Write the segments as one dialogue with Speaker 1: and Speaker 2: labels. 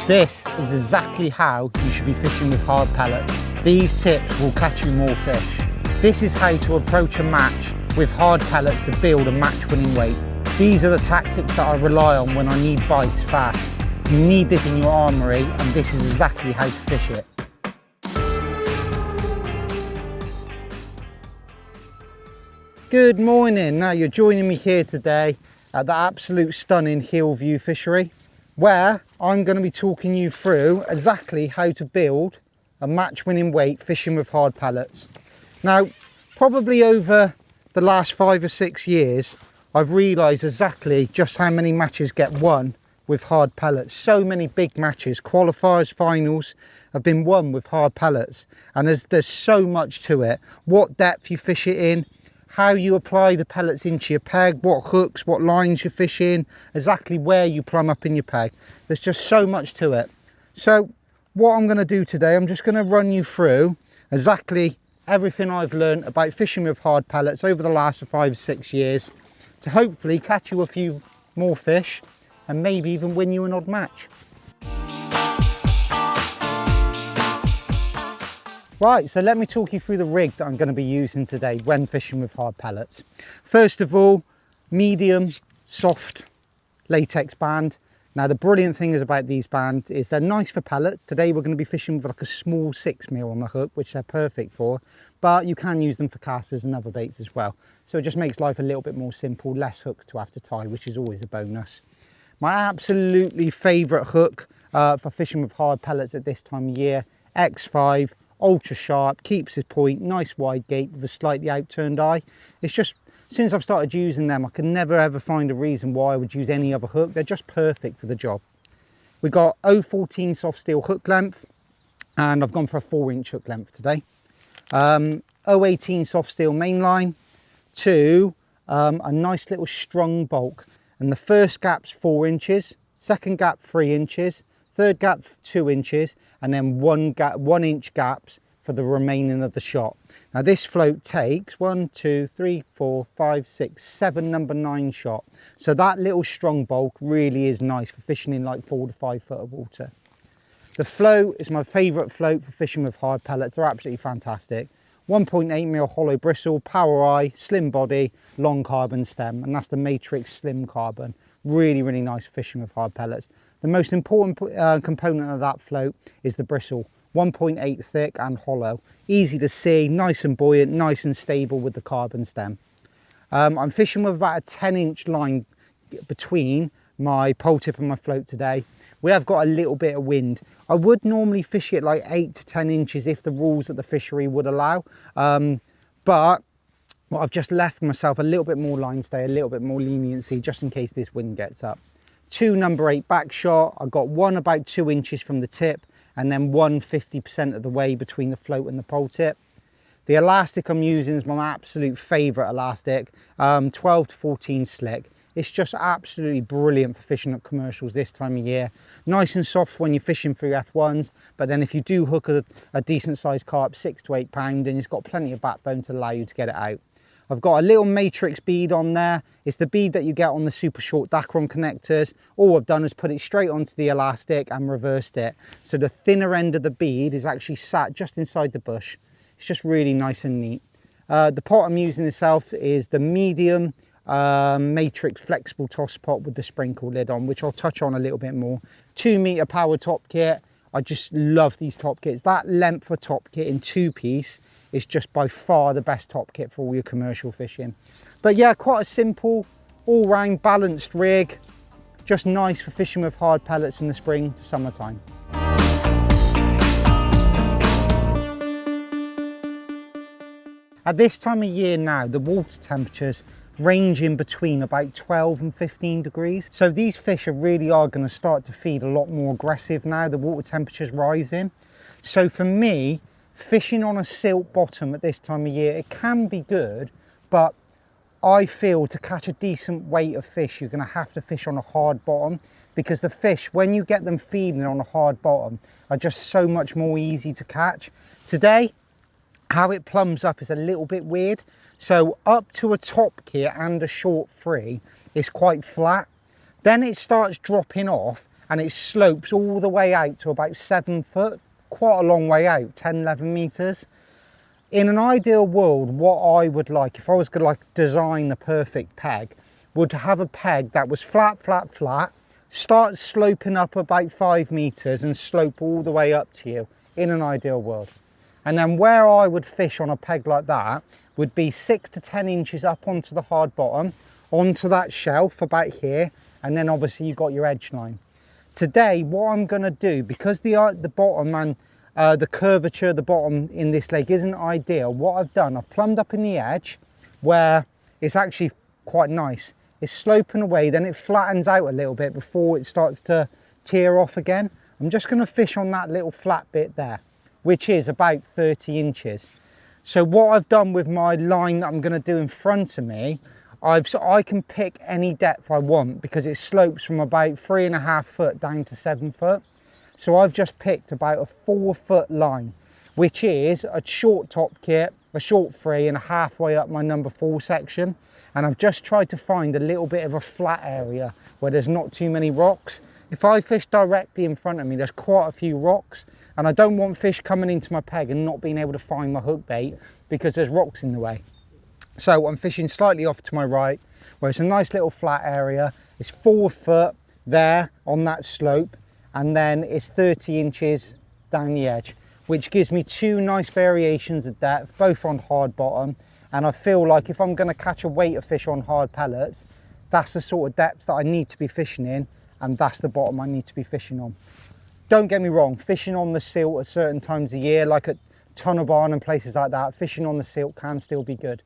Speaker 1: This is exactly how you should be fishing with hard pellets. These tips will catch you more fish. This is how to approach a match with hard pellets to build a match-winning weight. These are the tactics that I rely on when I need bites fast. You need this in your armoury, and this is exactly how to fish it. Good morning. Now you're joining me here today at the absolute stunning Hillview fishery, where I'm going to be talking you through exactly how to build a match-winning weight fishing with hard pellets. Now, probably over the last 5 or 6 years, I've realised exactly just how many matches get won with hard pellets. So many big matches, qualifiers, finals, have been won with hard pellets, and there's so much to it. What depth you fish it in, how you apply the pellets into your peg, what hooks, what lines you fish in, exactly where you plumb up in your peg. There's just so much to it. So what I'm going to do today, I'm just going to run you through exactly everything I've learned about fishing with hard pellets over the last 5 or 6 years to hopefully catch you a few more fish and maybe even win you an odd match. Right, so let me talk you through the rig that I'm going to be using today when fishing with hard pellets. First of all, medium, soft latex band. Now the brilliant thing is about these bands is they're nice for pellets. Today we're going to be fishing with like a small 6mm on the hook, which they're perfect for, but you can use them for casters and other baits as well. So it just makes life a little bit more simple, less hooks to have to tie, which is always a bonus. My absolutely favourite hook for fishing with hard pellets at this time of year, X5. Ultra sharp, keeps his point, nice wide gape with a slightly outturned eye. It's just, since I've started using them, I can never ever find a reason why I would use any other hook. They're just perfect for the job. We've got 0.14 soft steel hook length, and I've gone for a 4-inch hook length today. 0.18 soft steel mainline to a nice little strung bulk. And the first gap's 4 inches, second gap 3 inches, third gap 2 inches, and then 1 inch gaps for the remaining of the shot. Now this float takes 1, 2, 3, 4, 5, 6, 7 number 9 shot. So that little strong bulk really is nice for fishing in like 4 to 5 foot of water. The float is my favourite float for fishing with hard pellets. They're absolutely fantastic. 1.8mm hollow bristle, power eye, slim body, long carbon stem, and that's the Matrix Slim Carbon. Really, really nice fishing with hard pellets. The most important component of that float is the bristle, 1.8 thick and hollow. Easy to see, nice and buoyant, nice and stable with the carbon stem. I'm fishing with about a 10-inch line between my pole tip and my float today. We have got a little bit of wind. I would normally fish it like 8 to 10 inches if the rules at the fishery would allow. But well, I've just left myself a little bit more line stay, a little bit more leniency, just in case this wind gets up. 2 number 8 back shot. I got one about 2 inches from the tip, and then one 50% of the way between the float and the pole tip. The elastic I'm using is my absolute favourite elastic, 12 to 14 slick. It's just absolutely brilliant for fishing at commercials this time of year. Nice and soft when you're fishing for your F1s, but then if you do hook a decent sized carp, 6 to 8 pound, then it's got plenty of backbone to allow you to get it out. I've got a little matrix bead on there. It's the bead that you get on the super short Dacron connectors. All I've done is put it straight onto the elastic and reversed it. So the thinner end of the bead is actually sat just inside the bush. It's just really nice and neat. The pot I'm using itself is the medium matrix flexible toss pot with the sprinkle lid on, which I'll touch on a little bit more. 2 meter power top kit. I just love these top kits. That length of top kit in 2-piece is just by far the best top kit for all your commercial fishing. But yeah, quite a simple, all-round balanced rig. Just nice for fishing with hard pellets in the spring to summertime. At this time of year now, the water temperatures range in between about 12 and 15 degrees. So these fish really are going to start to feed a lot more aggressive now, the water temperature's rising. So for me, fishing on a silt bottom at this time of year, it can be good, but I feel to catch a decent weight of fish, you're going to have to fish on a hard bottom, because the fish, when you get them feeding on a hard bottom, are just so much more easy to catch. Today, how it plumbs up is a little bit weird. So up to a top kit and a short free is quite flat. Then it starts dropping off and it slopes all the way out to about 7 foot, quite a long way out, 10, 11 meters. In an ideal world, what I would like, if I was going to like design a perfect peg, would to have a peg that was flat, flat, flat, start sloping up about 5 meters and slope all the way up to you, in an ideal world. And then where I would fish on a peg like that would be 6 to 10 inches up onto the hard bottom, onto that shelf about here, and then obviously you've got your edge line. Today, what I'm going to do, because the bottom and the curvature of the bottom in this lake isn't ideal, what I've done, I've plumbed up in the edge where it's actually quite nice. It's sloping away, then it flattens out a little bit before it starts to tear off again. I'm just going to fish on that little flat bit there, which is about 30 inches. So what I've done with my line that I'm going to do in front of me, so I can pick any depth I want because it slopes from about 3.5 foot down to 7 foot. So I've just picked about a 4 foot line, which is a short top kit, a short 3 and a halfway up my number 4 section. And I've just tried to find a little bit of a flat area where there's not too many rocks. If I fish directly in front of me, there's quite a few rocks, and I don't want fish coming into my peg and not being able to find my hook bait because there's rocks in the way. So I'm fishing slightly off to my right, where it's a nice little flat area. It's 4 foot there on that slope, and then it's 30 inches down the edge, which gives me 2 nice variations of depth, both on hard bottom. And I feel like if I'm going to catch a weighter fish on hard pellets, that's the sort of depth that I need to be fishing in, and that's the bottom I need to be fishing on. Don't get me wrong, fishing on the silt at certain times of year, like at Tunnel Barn and places like that, fishing on the silt can still be good.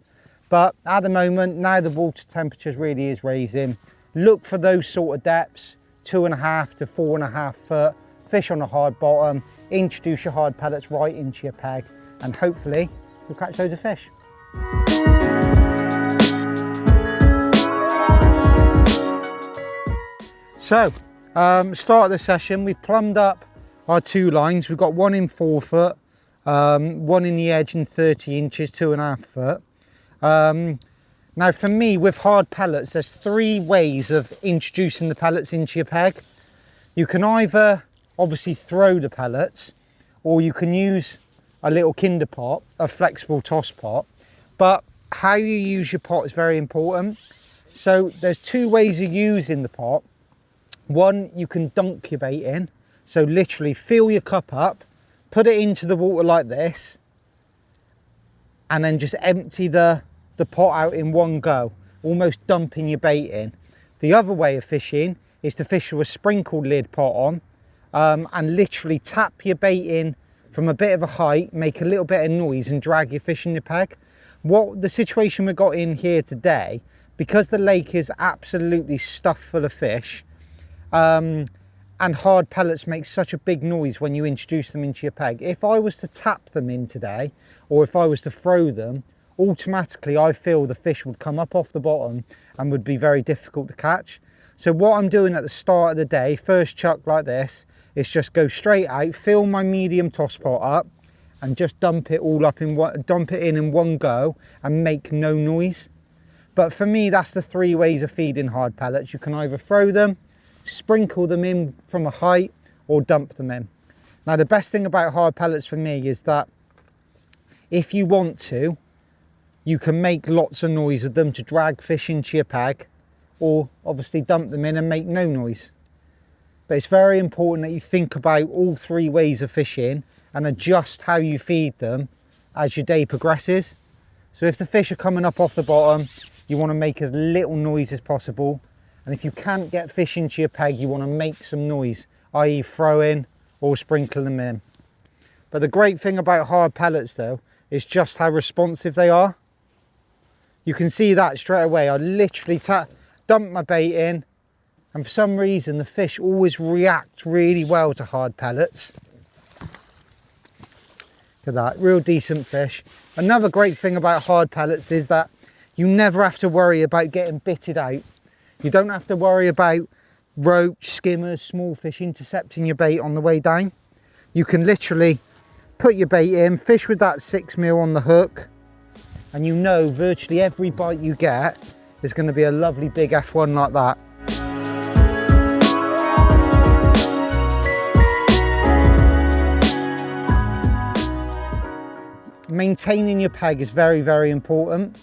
Speaker 1: But at the moment, now the water temperatures really is raising, look for those sort of depths, 2.5 to 4.5 foot, fish on a hard bottom, introduce your hard pellets right into your peg, and hopefully you'll catch loads of fish. So, start of the session, we've plumbed up our 2 lines. We've got one in 4 foot, one in the edge in 30 inches, 2.5 foot. Now for me, with hard pellets, there's 3 ways of introducing the pellets into your peg. You can either obviously throw the pellets, or you can use a little kinder pot, a flexible toss pot. But how you use your pot is very important. So there's 2 ways of using the pot. One, you can dunk your bait in. So literally fill your cup up, put it into the water like this, and then just empty the pot out in one go, almost dumping your bait in. The other way of fishing is to fish with a sprinkled lid pot on, and literally tap your bait in from a bit of a height, make a little bit of noise and drag your fish in your peg. What the situation we got in here today, because the lake is absolutely stuffed full of fish, and hard pellets make such a big noise when you introduce them into your peg. If I was to tap them in today, or if I was to throw them, automatically I feel the fish would come up off the bottom and would be very difficult to catch. So what I'm doing at the start of the day, first chuck like this, is just go straight out, fill my medium toss pot up, and just dump it all up in one, dump it in one go and make no noise. But for me, that's the 3 ways of feeding hard pellets. You can either throw them, sprinkle them in from a height, or dump them in. Now the best thing about hard pellets for me is that if you want to, you can make lots of noise with them to drag fish into your peg, or obviously dump them in and make no noise. But it's very important that you think about all 3 ways of fishing and adjust how you feed them as your day progresses. So if the fish are coming up off the bottom, you want to make as little noise as possible. And if you can't get fish into your peg, you want to make some noise, i.e. throw in or sprinkle them in. But the great thing about hard pellets though, is just how responsive they are. You can see that straight away. I literally dump my bait in, and for some reason the fish always react really well to hard pellets. Look at that, real decent fish. Another great thing about hard pellets is that you never have to worry about getting bitted out. You don't have to worry about roach, skimmers, small fish intercepting your bait on the way down. You can literally put your bait in, fish with that 6mm on the hook, and you know virtually every bite you get is going to be a lovely big F1 like that. maintaining your peg is very, very important.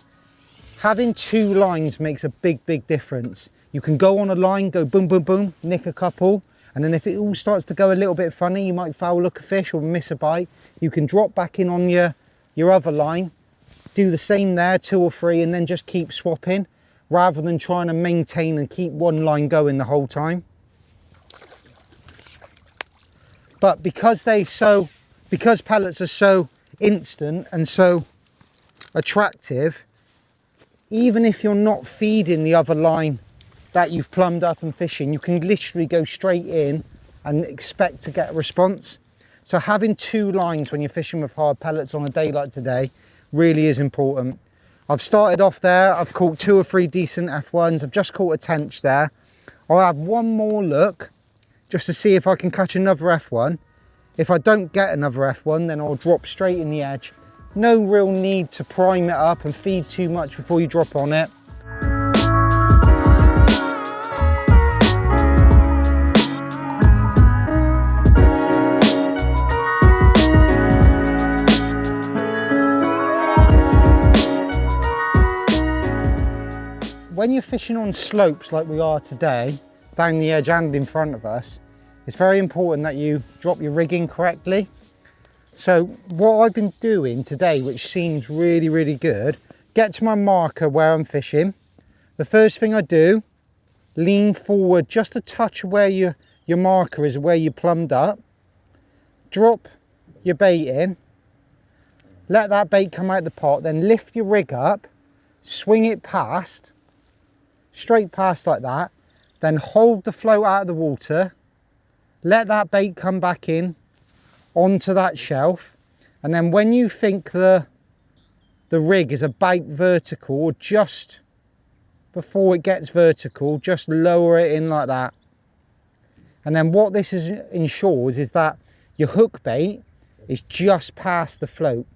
Speaker 1: Having 2 lines makes a big, big difference. You can go on a line, go boom, boom, boom, nick a couple, and then if it all starts to go a little bit funny, you might foul hook a fish or miss a bite. You can drop back in on your other line, do the same there, 2 or 3, and then just keep swapping, rather than trying to maintain and keep one line going the whole time. But because pellets are so instant and so attractive, even if you're not feeding the other line that you've plumbed up and fishing, you can literally go straight in and expect to get a response. So having 2 lines when you're fishing with hard pellets on a day like today really is important. I've started off there, I've caught 2 or 3 decent F1s, I've just caught a tench there. I'll have one more look just to see if I can catch another F1. If I don't get another F1, then I'll drop straight in the edge. No real need to prime it up and feed too much before you drop on it. When you're fishing on slopes like we are today, down the edge and in front of us, it's very important that you drop your rig in correctly. So what I've been doing today, which seems really, really good, get to my marker where I'm fishing. The first thing I do, lean forward just a touch where your marker is, where you plumbed up. Drop your bait in, let that bait come out the pot, then lift your rig up, swing it past, straight past like that, then hold the float out of the water, let that bait come back in onto that shelf, and then when you think the rig is about vertical, or just before it gets vertical, just lower it in like that. And then what this ensures is that your hook bait is just past the float.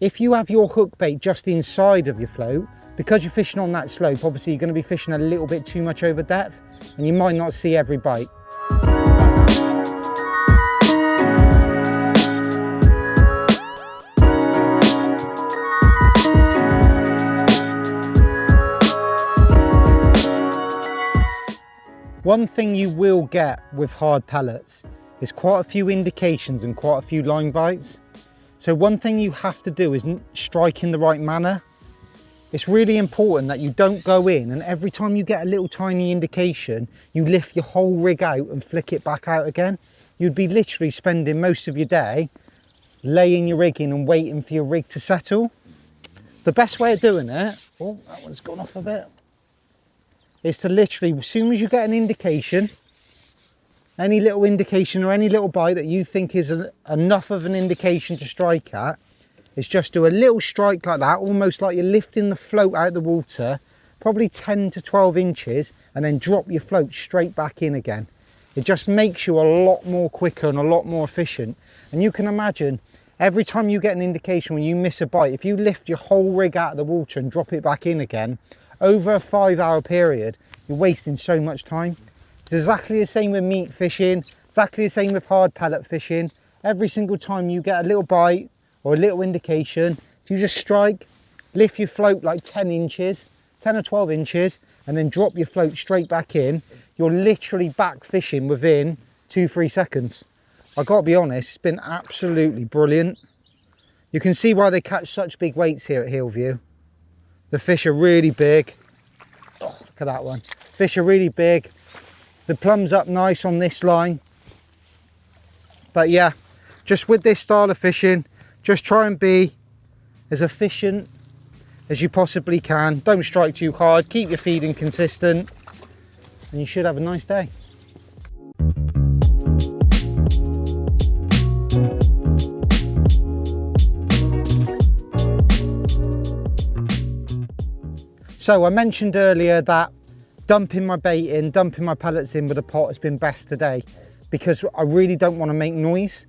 Speaker 1: If you have your hook bait just inside of your float, because you're fishing on that slope, obviously you're going to be fishing a little bit too much over depth and you might not see every bite. One thing you will get with hard pellets is quite a few indications and quite a few line bites. So one thing you have to do is strike in the right manner. It's really important that you don't go in and every time you get a little tiny indication, you lift your whole rig out and flick it back out again. You'd be literally spending most of your day laying your rig in and waiting for your rig to settle. The best way of doing it, oh, that one's gone off a bit, is to literally, as soon as you get an indication, any little indication or any little bite that you think is enough of an indication to strike at, is just do a little strike like that, almost like you're lifting the float out of the water, probably 10 to 12 inches, and then drop your float straight back in again. It just makes you a lot more quicker and a lot more efficient. And you can imagine, every time you get an indication when you miss a bite, if you lift your whole rig out of the water and drop it back in again, over a 5-hour period, you're wasting so much time. It's exactly the same with meat fishing, exactly the same with hard pellet fishing. Every single time you get a little bite or a little indication, if you just strike, lift your float like 10 inches, 10 or 12 inches, and then drop your float straight back in, you're literally back fishing within 2-3 seconds. I've got to be honest, it's been absolutely brilliant. You can see why they catch such big weights here at Hillview. The fish are really big. Oh, look at that one. Fish are really big. The plum's up nice on this line. But yeah, just with this style of fishing, just try and be as efficient as you possibly can. Don't strike too hard, keep your feeding consistent, and you should have a nice day. So I mentioned earlier that dumping my bait in, dumping my pellets in with a pot has been best today, because I really don't want to make noise.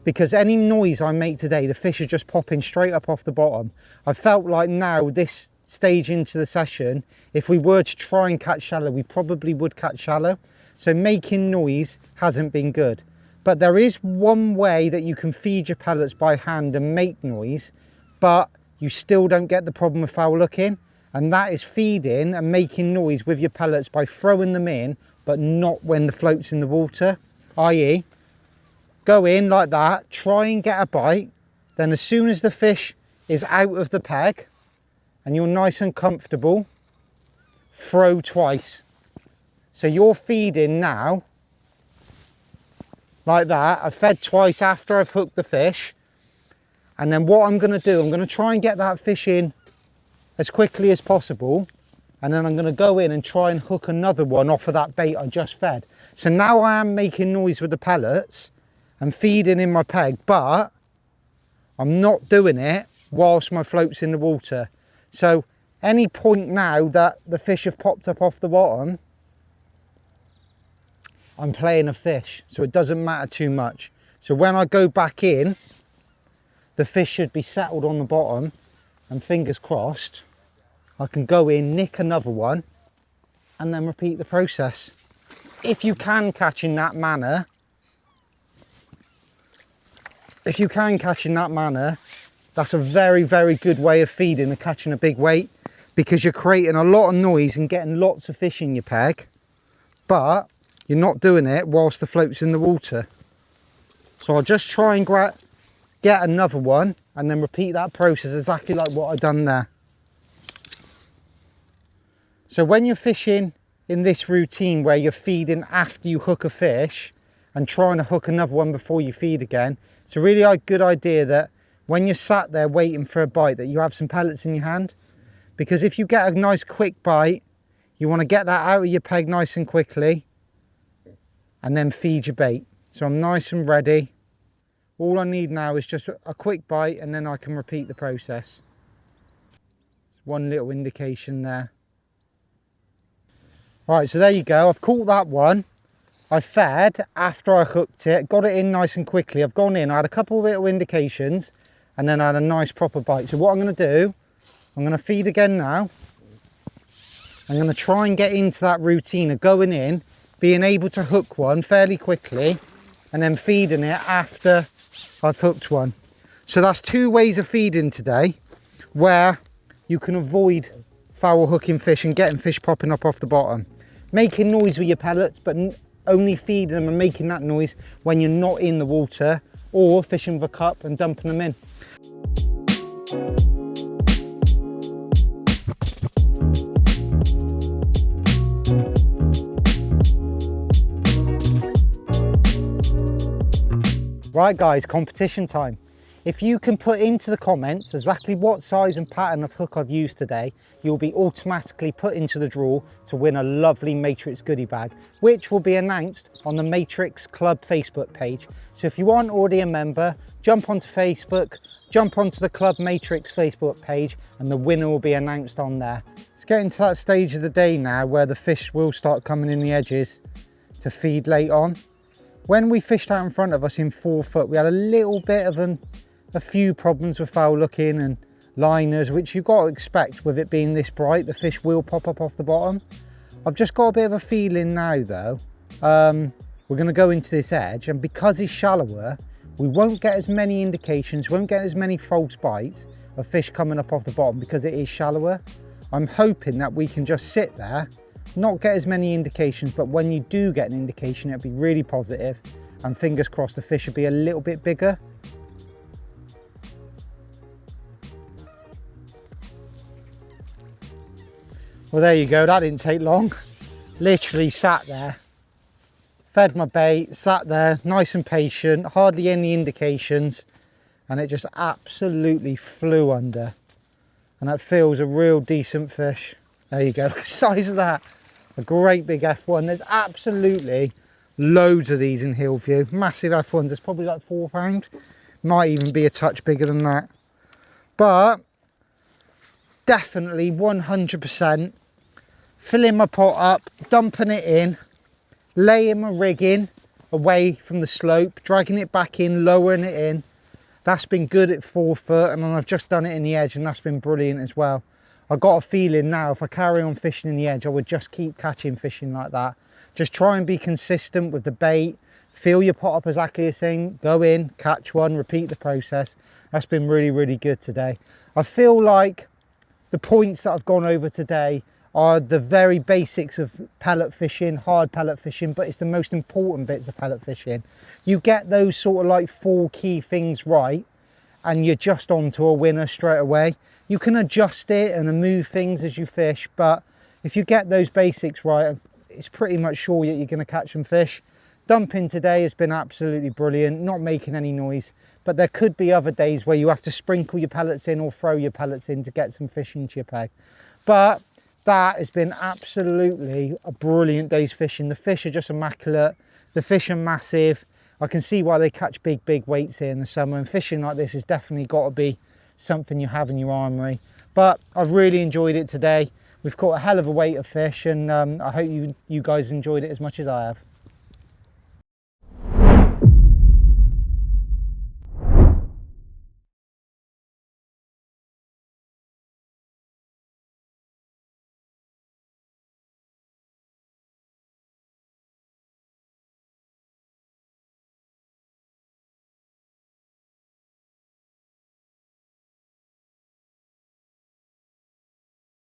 Speaker 1: Because any noise I make today, the fish are just popping straight up off the bottom. I felt like now, this stage into the session, if we were to try and catch shallow, we probably would catch shallow. So making noise hasn't been good. But there is one way that you can feed your pellets by hand and make noise, but you still don't get the problem with foul looking, and that is feeding and making noise with your pellets by throwing them in, but not when the float's in the water. I.e., go in like that, try and get a bite, then as soon as the fish is out of the peg and you're nice and comfortable, throw twice. So you're feeding now like that. I've fed twice after I've hooked the fish, and then what I'm going to do, I'm going to try and get that fish in as quickly as possible, and then I'm going to go in and try and hook another one off of that bait I just fed. So now I am making noise with the pellets and feeding in my peg, but I'm not doing it whilst my float's in the water. So any point now that the fish have popped up off the bottom, I'm playing a fish, so it doesn't matter too much. So when I go back in, the fish should be settled on the bottom, and fingers crossed, I can go in, nick another one, and then repeat the process. If you can catch in that manner, that's a very, very good way of feeding and catching a big weight, because you're creating a lot of noise and getting lots of fish in your peg, but you're not doing it whilst the float's in the water. So I'll just try and get another one and then repeat that process exactly like what I've done there. So when you're fishing in this routine where you're feeding after you hook a fish and trying to hook another one before you feed again, it's a really good idea that when you're sat there waiting for a bite that you have some pellets in your hand, because if you get a nice quick bite, you want to get that out of your peg nice and quickly and then feed your bait. So I'm nice and ready. All I need now is just a quick bite, and then I can repeat the process. It's one little indication there. Right, so there you go. I've caught that one. I fed after I hooked it, got it in nice and quickly. I've gone in, I had a couple of little indications, and then I had a nice proper bite. So what I'm going to do, I'm going to feed again now. I'm going to try and get into that routine of going in, being able to hook one fairly quickly, and then feeding it after I've hooked one. So that's 2 ways of feeding today where you can avoid foul hooking fish and getting fish popping up off the bottom. Making noise with your pellets, but only feeding them and making that noise when you're not in the water, or fishing with a cup and dumping them in. Right guys, competition time. If you can put into the comments exactly what size and pattern of hook I've used today, you'll be automatically put into the draw to win a lovely Matrix goodie bag, which will be announced on the Matrix Club Facebook page. So if you aren't already a member, jump onto Facebook, jump onto the Club Matrix Facebook page, and the winner will be announced on there. It's getting to that stage of the day now where the fish will start coming in the edges to feed late on. When we fished out in front of us in 4 foot, we had a little bit of a few problems with foul looking and liners, which you've got to expect with it being this bright. The fish will pop up off the bottom. I've just got a bit of a feeling now though, we're going to go into this edge, and because it's shallower, we won't get as many indications, won't get as many false bites of fish coming up off the bottom because it is shallower. I'm hoping that we can just sit there, not get as many indications, but when you do get an indication, it'll be really positive, and fingers crossed the fish will be a little bit bigger. Well, there you go, that didn't take long. Literally sat there, fed my bait, sat there, nice and patient, hardly any indications, and it just absolutely flew under. And that feels a real decent fish. There you go, look at the size of that. A great big F1. There's absolutely loads of these in Hillview. Massive F1s, there's probably like 4 pounds. Might even be a touch bigger than that. But definitely 100% filling my pot up, dumping it in, laying my rig in away from the slope, dragging it back in, lowering it in. That's been good at 4 foot, and then I've just done it in the edge, and that's been brilliant as well. I've got a feeling now if I carry on fishing in the edge, I would just keep catching fishing like that. Just try and be consistent with the bait, fill your pot up exactly the same, go in, catch one, repeat the process. That's been really, really good today. I feel like the points that I've gone over today are the very basics of pellet fishing, hard pellet fishing, but it's the most important bits of pellet fishing. You get those sort of like 4 key things right, and you're just on to a winner straight away. You can adjust it and move things as you fish, but if you get those basics right, it's pretty much sure that you're going to catch some fish. Dumping today has been absolutely brilliant, not making any noise, but there could be other days where you have to sprinkle your pellets in or throw your pellets in to get some fish into your peg. But that has been absolutely a brilliant day's fishing. The fish are just immaculate, the fish are massive. I can see why they catch big weights here in the summer, and fishing like this has definitely got to be something you have in your armoury. But I've really enjoyed it today. We've caught a hell of a weight of fish, and I hope you guys enjoyed it as much as I have.